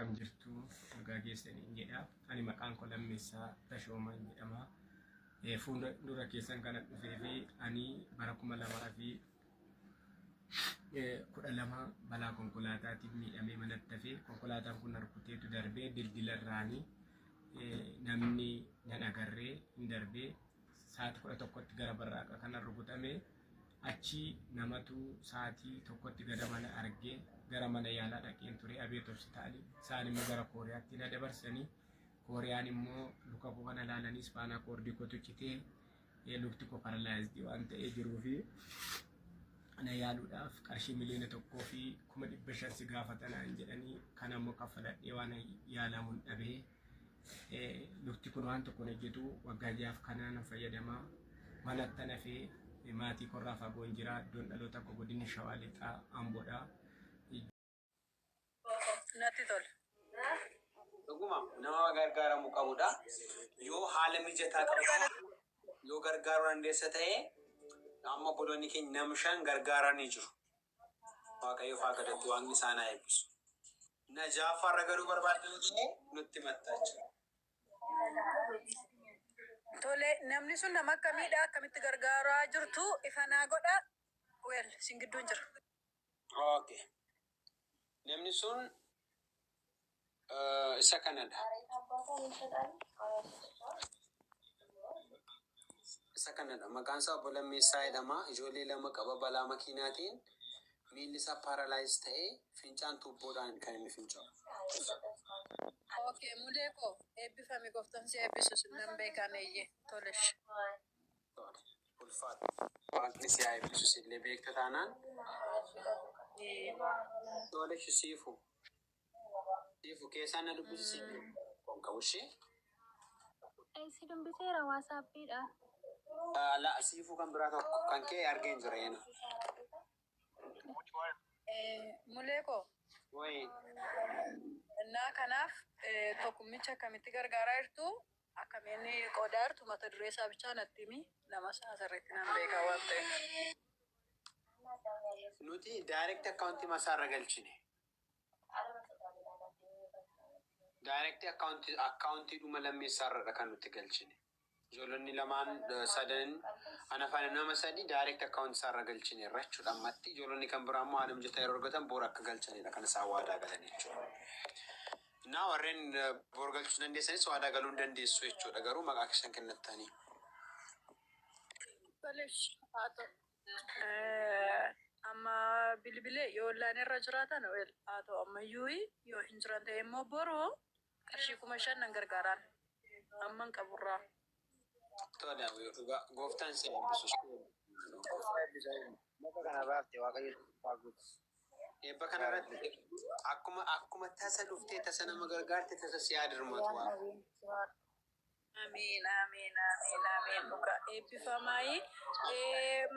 akkam jirtu nagaa keessanii jedha. Ani maqaan koo Lammeessaa Tashoomaan jedhama. Fuuldura keessan kana dhufee fi ani bara 2012 balaa konkolaataatiin miidhamee manatti hafee konkolaataan kun rukuteetu darbee dildilarraanii namni nan agarree hin darbee sa'aatii 11tti gara barraaqa kana rukutame achi namatu sa'aatii 1tti gara mana argee gara mana yaalaa dhaqeen ture abeet hospitaali isaan immoo gara kooriyaatti na dabarsanii kooriyaan immoo luka koo kana ilaalanii ispaanaa koordii kootu citee lukti koo paralaayizii waan ta'ee jiruu fi ana yaaluudhaaf qarshii miliyoona 1,500,000 si gaafatanaan jedhanii kan ammoo kaffaladhee waan yaalamuun dhabee lukti kun waan tokko hojjetu waggaa jaaf kanaan fayyadamaa manatti nafee maatii korraa fagoo jira iddoon dhaloota koo godina Shawaa Lixaa Amboodha. Natti tola. Dhuguma nama gargaaramuu qabudha. Yoo haala mijataa qabu yoo gargaaruu dandeessa ta'e amma obboloonni keenya nama 5 gargaaranii jiru. Waaqayyo faa kadhatu waaqni isaan haa eebbisu. Najaafaarra garuu barbaadanii ta'e nutti mattaacha. Tole namni sun nama akkamiidha akkamitti gargaaraa jirtu ifanaa godha wel sin gidduun jira. Okay. Namni sun isa kanadha. Isa kanadha. Maqaan isaa obbo Lammeessaa jedhama. Ijoollee lama qaba balaa makiinaatiin miilli isaa paaralaayiz ta'ee fincaan tuubboodhaan kan inni fincaa'u. Okay, muleko eebbifame gooftaan si eebbisu sinan beekameeyye tolesh. Ulfaata. Waaqni si haa eebbisu sillee beekta taanaan. Tolesh siifu. Siifu keessaan na dubbisi kon qabu ishee. Si dubbiseera waasaappiidha. La siifu kan biraa tokko kan kee argeen jira yeena. Muleko. Wayii. Naa kanaaf tokkummicha akkamitti gargaaraa jirtu akkamiin qoodaa jirtu mata duree isaa bichaa natti himi nama asirratti nan beekaa waan ta'eef. Nuti direct account masaarra galchine. Direct account dhuma Lammeessaarra kan nuti galchine. Ijoollonni lamaan sadan ana faana nama sadi direct account isaarra galchine irra jechuudha ammatti ijoollonni kan biraa immoo haala mijataa yeroo argatan boora akka galchanidha kan isaan waadaa galan jechuudha. Naa warreen boora galchuu dandeessanis waadaa galuu hin dandeessu jechuudha garuu maqaa keessan kennattanii. Tolesh haa ta'u. Amma bilbilee yoo laan irra jiraatan haa ta'u ammayyuu yoo hin jiran ta'e immoo boruu qarshii 5,000 nan gargaaraan amman qaburraa. Tola dhugaa gooftaan si eebbisu. Eebba kanarratti akkuma tasa dhuftee tasa nama gargaarte tasa si yaadirmatu waa. Amiin amiin amiin amiin dhugaa eebbifamaayi.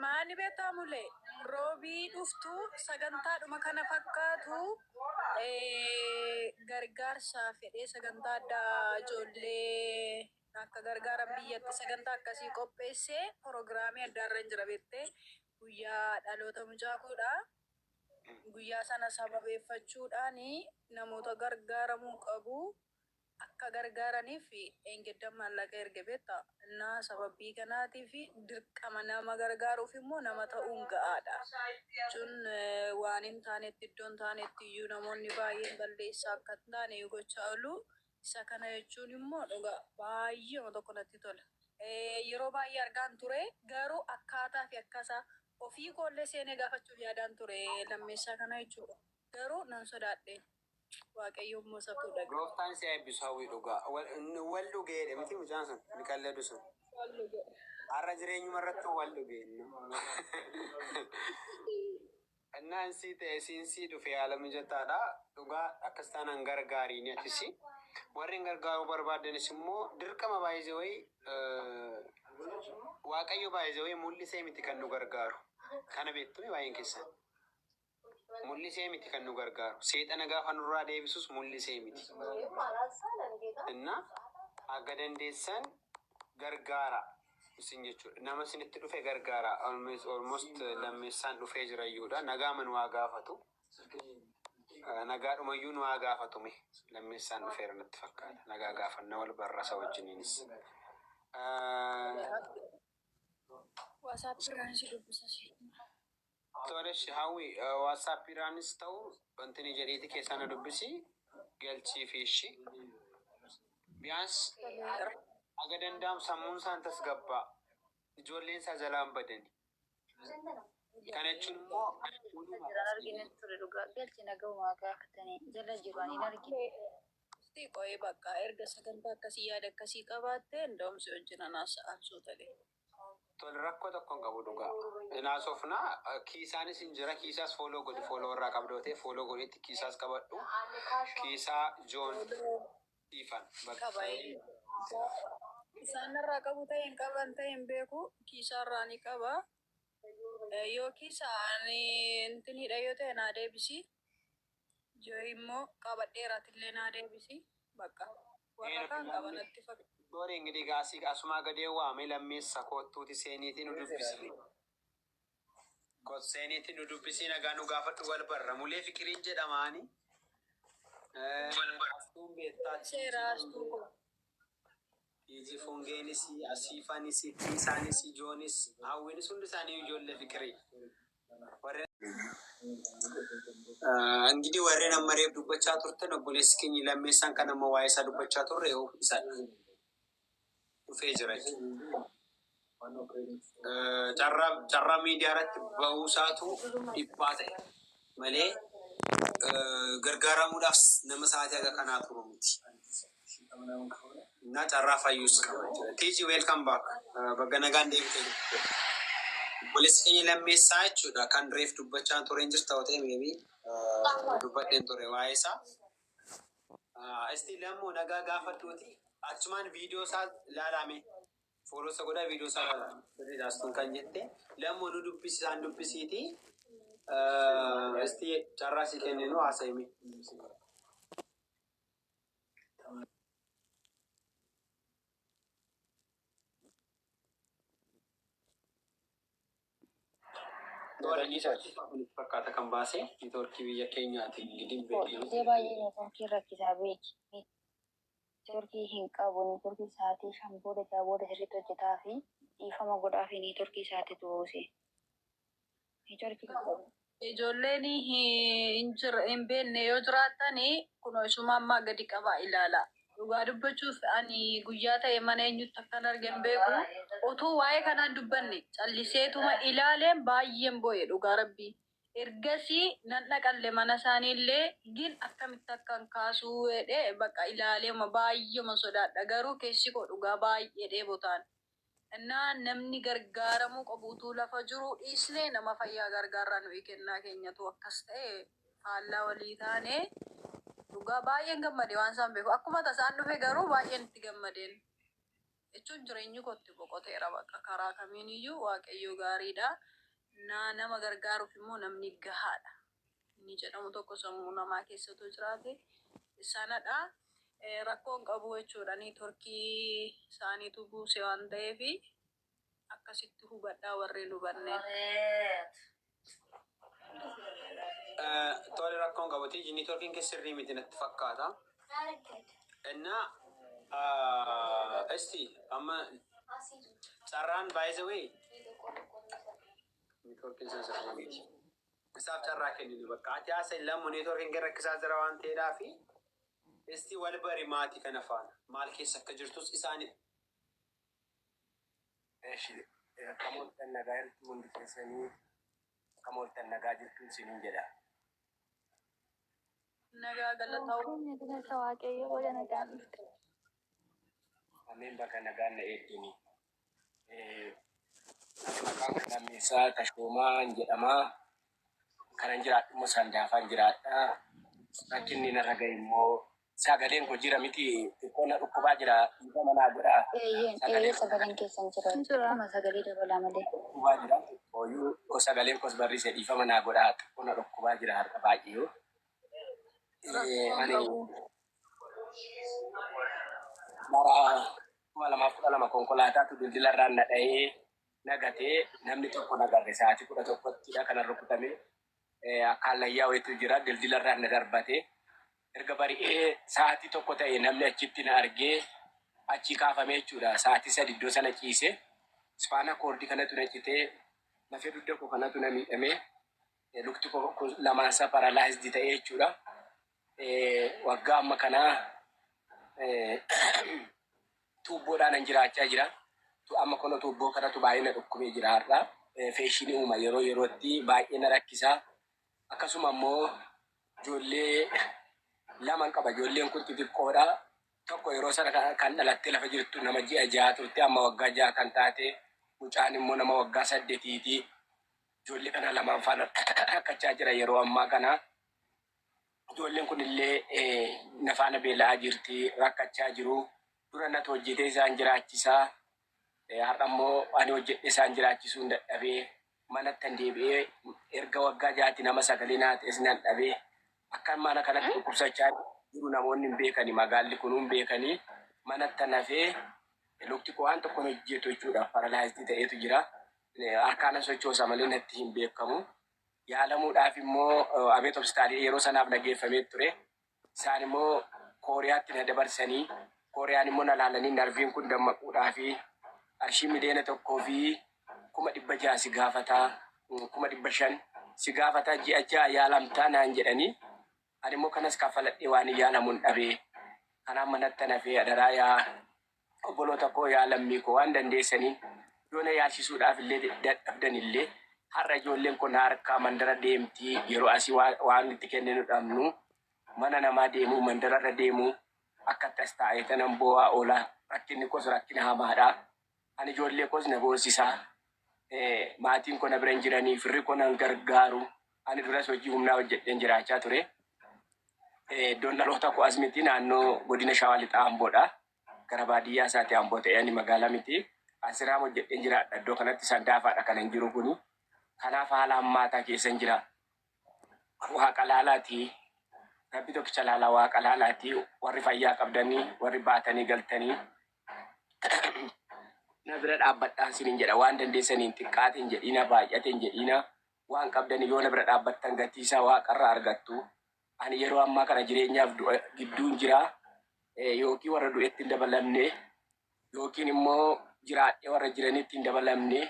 Maani beektaa mulee roobii dhuftu sagantaadhuma kana fakkaatu gargaarsaa fedhee sagantaa addaa ijoollee akka gargaaran biyyatti sagantaa akkasii qopheessee proogiraamii addaarra jira beektee guyyaa dhaloota mucaakoodha. Guyyaa sana sababeeffachuudhaan namoota gargaaramuu qabu akka gargaaraniif eengeddan maallaqa erga beektaa innaa sababii kanaatiif dirqama nama gargaaruuf immoo nama ta'uun ga'aadha. Jechuun waan hin taanetti iddoon taanetti iyyuu namoonni baay'een balleessaa akka hin taane gochaa oolu. Isa kana jechuun immoo dhugaa baay'ee tokko natti tola. Yeroo baay'ee argaan ture garuu akkaataa fi akkasaa ofii koollee seenee gaafachuuf yaadaan ture Lammeessaa kana jechuudha. Garuu nan sodaadhe waaqayyo immoo sabtuudha. Gooftaan si eebbisu hawwii dhugaa wal dhugeedha miti mucaan sun ni qalleedu sun. Har'a jireenyuma irratti wal dhugeenna. Innaan sii ta'e siinsii dhufe haala mijataadha dhugaa akkas taanaan gargaarii ni atisi. Warreen gargaaruu barbaadanis immoo dirqama baay'ee wayii waaqayyo baay'ee wayii mul'isee miti kan nu gargaaru. Kana beektume baay'een keessan. Mul'isee miti kan nu gargaaru. Seexana gaafa nurraa deebisus mul'isee miti. Inna akka dandeessan gargaara isin jechuudha. Nama isinitti dhufe gargaara. Almost Lammeessaan dhufee jira iyyuudha. Nagaa man waa gaafatu. nagaadhumayyuu nu haa gaafatume lammeessaan dhufeera natti fakkaata nagaa gaafanna wal barrasa wajjiniinis WhatsApp si dubbisa toleshi hawwi WhatsAppiraanis ta'u wanti ni jedhiiti keessana dubbisi galchii fi ishi biyaas aga danda'am sammuun isaan tasgabbaa ijoolleen isaa jalaan badani kana jechuun immoo argine ture dhugaa galchi nagaumaa gaafatanii jala jiru ani argine. Qo'ee bakka erga sagantaa akkasii yaada akkasii qabaatte nda'umsi wajjin anaasa'an suutalee. Tol rakkoo tokkoon qabu dhugaa. Inaasofnaa kiisaanis hin jira kiisaas fooloo godhi fooloo irraa qabdootee fooloo godhetti kiisaas qabadhu kiisaa joon dhiifan bakka. Isaan irraa qabu ta'e hin qaban ta'e hin beeku kiisaa irraa ni qaba. Yoo kiisaan intinidha yoo ta'e naa deebisi. Yoo immoo qabadheeraatillee naa deebisi. Bakka warra kaan qabanatti fakkaata. Doore ingidi gaasii asumaa gadee waame lammeessa kottuuti seeniitiin nu dubbisi. Kot seeniitiin nu dubbisi nagaa nu gaafadhu wal barra mulee fikiriin jedhamaani. Astuun beektaa seeraastuu. Iji fungeenis asiifanis kiisaanis joonis hawwinis hundi isaanii ijoollee fikirii. Ingidi warreen ammareef dubbachaa turtan obboleessi keenya lammeessaan kan amma waa'ee isaa dubbachaa turre isa dhufee jira. Carraa miidiyaa irratti bahuu isaatu dhiphaa ta'e malee gargaaramuudhaaf nama sa'aatii aga kanaa turu miti. Na carraa fayyus qaba. Tiiji welcome back. Bagga nagaan deebitee obboleessi keenya lammeessaa jechuudha kan reef dubbachaa ture hin jirta ta'ee maybe dubbadheen ture waa'ee isaa. Isti lammoo nagaa gaafadhuuti. Achumaan viidiyoo isaa ilaalame. Fooloo isa godhaa viidiyoo isaa ilaalame. Birriidhaastuun kan jette. Lammoo nu dubbisisaan dubbisiiti. Isti carraa si kenninu haasa'ime. Fakkaata kan baasee neetwoorkii biyya keenyaati gidin beekama. Baay'ee neetwoorkii rakkisaa beeki. Neetwoorkii hin qabu neetwoorkii sa'aatii 5 booda sirriitti hojjetaa fi dhiifama godhaa fi neetwoorkii sa'aatii tuuse. Neetwoorkii qabu. Ijoolleen hin beekne yoo jiraatan kunoo isuma ammaa gadi qabaa ilaala. Dhugaa dubbachuuf ani guyyaa ta'e mana eenyutti akkan argan beeku utuu waa'ee kanaan dubbanne calliseetuma ilaaleen baay'een boo'e dhugaa rabbii. Ergasii nan dhaqalle mana isaaniillee gin akkamitti akkan kaasuu jedhee bakka ilaaleema baay'eema sodaadha garuu keessi koo dhugaa baay'ee dheebotaan. Innaa namni gargaaramuu qabuutuu lafa jiru dhiisnee nama fayyaa gargaarraa nuyi kennaa keenyatu akkas ta'e faallaa walii taane. Dhugaa baay'een gammade waan isaan beeku. Akkuma tasaan dhufe garuu baay'een itti gammadeen. Jechuun jireenyi kootti boqoteera bakka karaa kamiiniyyuu waaqayyoo gaariidha. Nama gargaaruuf immoo namni gahaadha. Inni jedhamu tokko sammuu namaa keessattuu jiraate sanadha. Rakkoon qabu jechuudha. Neetwoorkii isaaniitu buuse waan ta'eef akkasitti hubadhaa warreen hubanneen. Tole rakkoon qabuti neetwoorkiin keessa sirrii miti natti fakkaata. Innaa isti amma carraan by the way neetwoorkiin isaa sirrii miti. Isaaf carraa kenninu bakka ati haasa'in lammoo neetwoorkiin gara rakkisaa jira waan ta'eedhaaf isti wal bari maatii kana faana maal keessa akka jirtus isaanidha. Kamooltan nagaa jirtu hundi keessanii kamooltan nagaa jirtu isiniin jedha. Nagaa galata waaqayyo wala nagaan dhufte. Ameen bakka nagaan na eeddini. Maqaan lammeessaa Tashoomaa jedhamaa. Kanan jiraadhu immoo Sandaafaan jiraadha. Rakkinni narra gahe immoo sagaleen koo jira miti xiqqoona dhukkubaa jira dhiiga manaa godhaa. Sagaleen keessan jira. Amma sagalee dabalaa malee. Dhukkubaa jira. Ooyuu sagaleen koos barrisee dhiiga manaa godhaa xiqqoona dhukkubaa jira harka baay'ee. Ani bara 2012 konkolaataatu dildilarraan na dha'ee nagatee namni tokko nagarre sa'aatii 11ttidha kanan rukutame akaallayyaa wayitu jira dildilarraa na darbate. Erga bari'ee sa'aatii tokko ta'e namni achitti na argee achi kaafamee jechuudha. Sa'aatii 3 iddoo sana ciise. Ispaana koordii kanatu na citee lafee dugda koo kanatu na miidhamee lukti koo lamaansaa paralaayizdi ta'ee jechuudha. Waggaa amma kanaa tuubboodhaan jiraachaa jira. Amma kono tuubboo kanatu baay'ee na dhukkubee jira har'a. Feeshinii uuma yeroo yerootti baay'ee na rakkisaa. Akkasuma immoo ijoollee laman qaba. Ijoolleen kun xixiqqoodha. Tokko yeroo sana kan dhalattee lafa jirtu nama ji'a 6 turte amma waggaa 6 kan taate. Mucaan immoo nama waggaa 8ti. Ijoollee kana lamaan faana rakkachaa jira yeroo ammaa kana. Ijoolleen kun illee na faana beela'aa jirti, rakkachaa jiru. Dura na hojjetee isaan jiraachisaa. Har'a immoo ani hojjedhe isaan jiraachisuu hin dadhabee manatti deebi'ee erga waggaa 6 nama 9 naa ta'es nan dhabee akkan mana kanatti dhukkubsachaa jiru namoonni hin beekani magaalli kun hin beekani manatti nafee lukti koo waan tokko hojjetu jechuudha paralaayizii ta'eetu jira. Harkaan sochoosa malee natti hin beekamu. Yaalamuudhaaf immoo abeet hospitaalii yeroo sanaaf nageeffamee ture. Isaan immoo Kooriyaatti na dabarsanii Kooriyaan immoo na laalanii narviin kun dammaquudhaaf arshii miliyoona 1,600 si gaafataa 500 si gaafataa ji'a 6 yaalamtaa naan jedhanii ani immoo kanas kaffaladhee waan yaalamuun dhabee kanaan manatti nafee adaraa yaa obboloota koo yaa lammii koo waan dandeessanii yoona yaalchisuudhaaf illee dadhabdan illee har'a ijoolleen kun harkaa mandara deemtii yeroo asii waan itti kenninu dhabnu mana namaa deemuu mandararra deemuu akka tas taa'ee tanan bo'aa oola rakkinni kos rakkina hamaadha. Ani ijoollee kos na boosisaa. Maatiin koo na bira hin jiranii firri koo nan gargaaru. Ani duras hojii humnaa hojjedheen jiraachaa ture. Iddoon dhaloota koo as miti naannoo godina Shawaa Lixaa Amboodha. Gara baadiyyaa isaati Amboo ta'ee ani magaalaa miti. Asirraa hojjedheen jiraadha. Iddoo kanatti sandaafaadha kan hin jiru kuni. Kanaaf haala hammaataa keessa hin jira. Waaqa laalaati. Rabbi tokkicha laalaa waaqa laalaati. Warri fayyaa qabdanii, warri baatanii galtanii. Na bira dhaabbadhaan sinin jedha waan dandeessaniin xiqqaatiin jedhina baay'ateen jedhina waan qabdanii yoo na bira dhaabbattan gatiisaa waaqarraa argattu. Ani yeroo ammaa kana jireenyaaf gidduun jira. Yookiin warra du'etti hin dabalamne yookiin immoo jiraadhee warra jiranitti hin dabalamne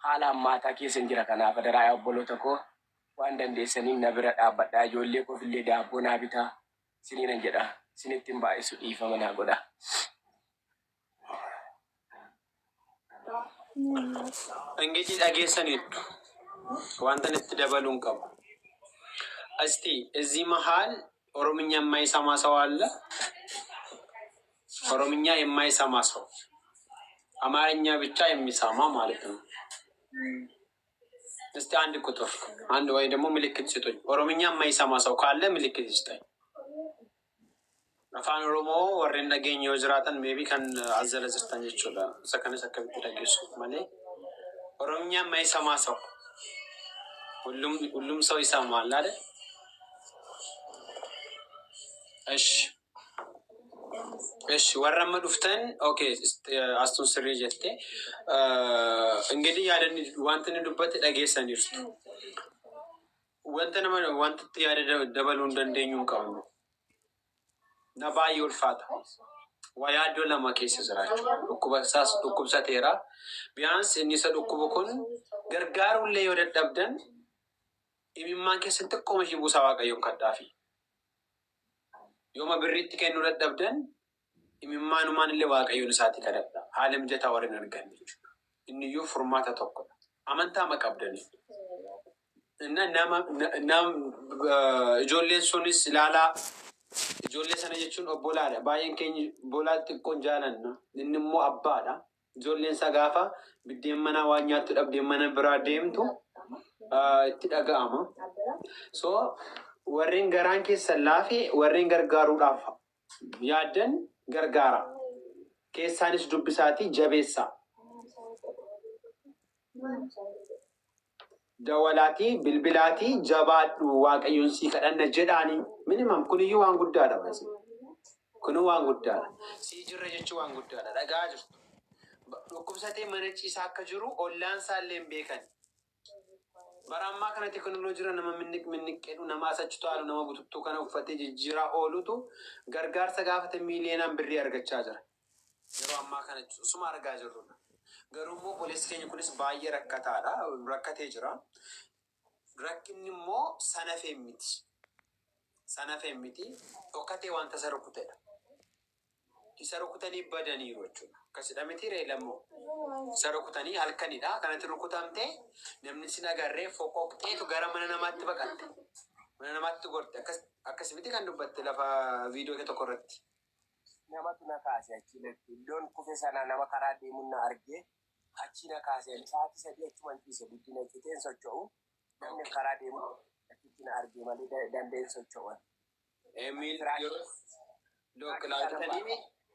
haala hammaataa keessa hin jira. Kanaaf adaraa obboloota koo waan dandeessaniin na bira dhaabbadhaa. Ijoollee koofillee daabboo naa bitaa siniin jedha. Sinitti hin baay'isu dhiifama naa godha. እንግዲህ ዳጌሰኒቱ ዋንተን ተደበሉን ቀቡ እስቲ እዚህ መሃል ኦሮምኛ የማይሰማ ሰው አለ? ኦሮምኛ የማይሰማ ሰው አማርኛ ብቻ የሚሰማ ማለት ነው። እስቲ አንድ ቁጥር አንድ ወይ ደግሞ ምልክት ስጡኝ። ኦሮምኛ የማይሰማ ሰው ካለ ምልክት ይስጠኝ። afaan oromoo warreen dhageenye yoo jiraatan maybe kan azzalazirtan jechuudha. Isa kanas akkamitti dhageessuuf malee oromiyaa የማይሰማ ሰው ሁሉም ሰው ይሰማል አይደል? እሺ ወረመ ዱፍተን ኦኬ አስቱን ስሪ ጀቴ እንግዲህ ያለን ዋንተን ዱበት dhageessan jirtu wanti yaada dabaluu dandeenyu qabu nabaayii ulfaata waa yaaddoo lama keessa jiraachuu dhukkubsateera biyaans inni isa dhukkubu kun gargaaruullee yoo dadhabdan imimmaan keessatti xiqqooma shibuusaa waaqayyoon kadhaafi yooma birriitti kennuu dadhabdan imimmaan illee waaqayyoon isaatti kadhadha haala mijataa warreen argan jechuudha. Inni iyyuu furmaata tokkodha. Amantaa maqabdanii nama ijoolleen sunis ilaalaa ijoollee sana jechuun obbolaadha. Baay'een keenya obbolaa xiqqoon jaalanna. Inni immoo abbaadha. Ijoolleen isaa gaafa biddeen manaa waan nyaattu dhabdeen mana biraa deemtu itti dhaga'ama. So warreen garaan keessan laafee warreen gargaaruudhaaf yaaddan gargaara. Keessaanis dubbisaatii jabeessaa. Dawalaatii bilbilaatii jabaadhu waaqayyoon sii kadhanna jedhaanii minimum kuniyyuu waan guddaadha basi. Kunu waan guddaadha. Sii jirra jechuun waan guddaadha. Dhagaa jirtu. Dhukkubsatee mana ciisaa akka jiru ollaan isaallee hin beekan. Barammaa kana teknooloojiirra nama minniqqeedhu nama asachitu haalu nama bututtuu kana uffatee jijjiiraa oolutu gargaarsa gaafate miiliyoonaan birrii argachaa jira. Yeroo ammaa kana suma argaa jirrudha. Garuu immoo poolisi keenya kunis baay'ee rakkataadha. Rakkatee jira. Rakkinni immoo sanafee miti. Sanafee miti. Dhokkatee wanta isa rukutedha. Isa rukutanii badaniiru jechuudha. Akkasidha miti reelamoo. Isa rukutanii halkanidha. Kanatti rukutamtee namni sin agarree foqoqxeetu gara mana namaatti baqatte. Mana namaatti gorte. Akkas miti kan dubbatte lafa viidiyoo tokko irratti. Namatu na kaase achi iddoon kufe sana nama karaa deemuun na argee achi na kaase sa'aatii sadii achuman ciise guddina citeen socho'u namni karaa deemu achitti na argee malee danda'een socho'an.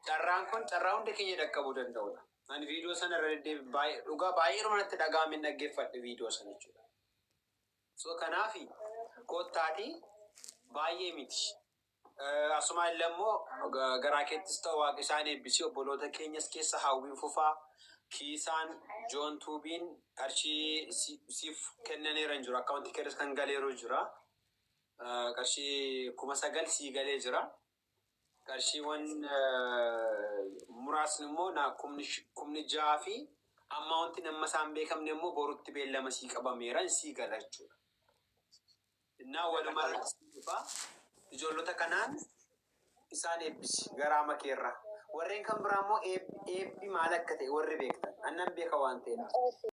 Carraan kun carraa hundi keenya dhaqqabuu danda'udha. Ani viidiyoo sana irra deddeebi'ee dhugaa baay'ee romanatti dhagaa'amee dhaggeeffadhe viidiyoo sana jechuudha. So kanaafi kottaatii baay'ee miti. Asuma illee immoo garaa keettis ta'u waaqa isaan eebbisii obboloota keenyas keessa hawwiin fufaa kiisaan joon tuubiin qarshii siif kennaneera hin jiru. Akkaawuntii keessa kan galeeru jira. Qarshii 9,000 sii galee jira. Qarshiiwwan muraasni immoo na 6,000 fi amma wanti nama isaan beekamne immoo borutti beellama sii qabameera sii gala jechuudha. Innaa walumaa irratti dhufaa ijoollota kanaan isaan eebbisi garaa makeerra. Warreen kan biraa immoo eebbi maal akka ta'e warri beektan. Annan beeka waan ta'eef.